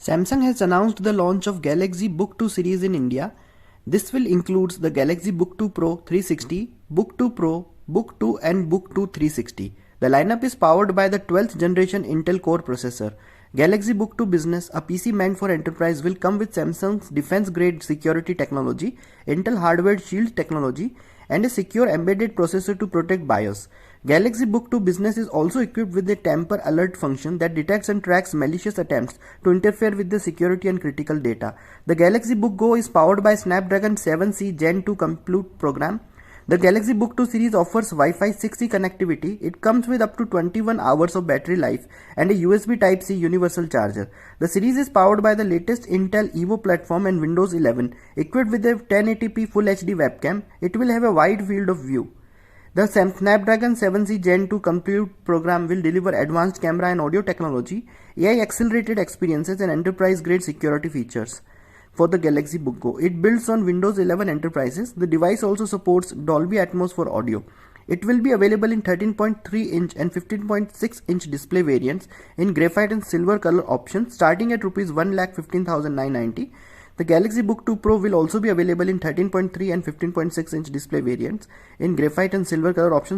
Samsung has announced the launch of Galaxy Book 2 series in India. This will include the Galaxy Book 2 Pro 360, Book 2 Pro, Book 2 and Book 2 360. The lineup is powered by the 12th generation Intel Core processor. Galaxy Book 2 Business, a PC meant for enterprise, will come with Samsung's defense-grade security technology, Intel hardware shield technology, and a secure embedded processor to protect BIOS. Galaxy Book 2 Business is also equipped with a tamper alert function that detects and tracks malicious attempts to interfere with the security and critical data. The Galaxy Book Go is powered by Snapdragon 7C Gen 2 compute program. The Galaxy Book 2 series offers Wi-Fi 6E connectivity. It comes with up to 21 hours of battery life and a USB Type-C universal charger. The series is powered by the latest Intel Evo platform and Windows 11. Equipped with a 1080p Full HD webcam, it will have a wide field of view. The Snapdragon 7C Gen 2 compute program will deliver advanced camera and audio technology, AI accelerated experiences and enterprise-grade security features. For the Galaxy Book Go, it builds on Windows 11 Enterprises. The device also supports Dolby Atmos for audio. It will be available in 13.3-inch and 15.6-inch display variants in graphite and silver color options starting at Rs 1,15,990. The Galaxy Book 2 Pro will also be available in 13.3 and 15.6-inch display variants in graphite and silver color options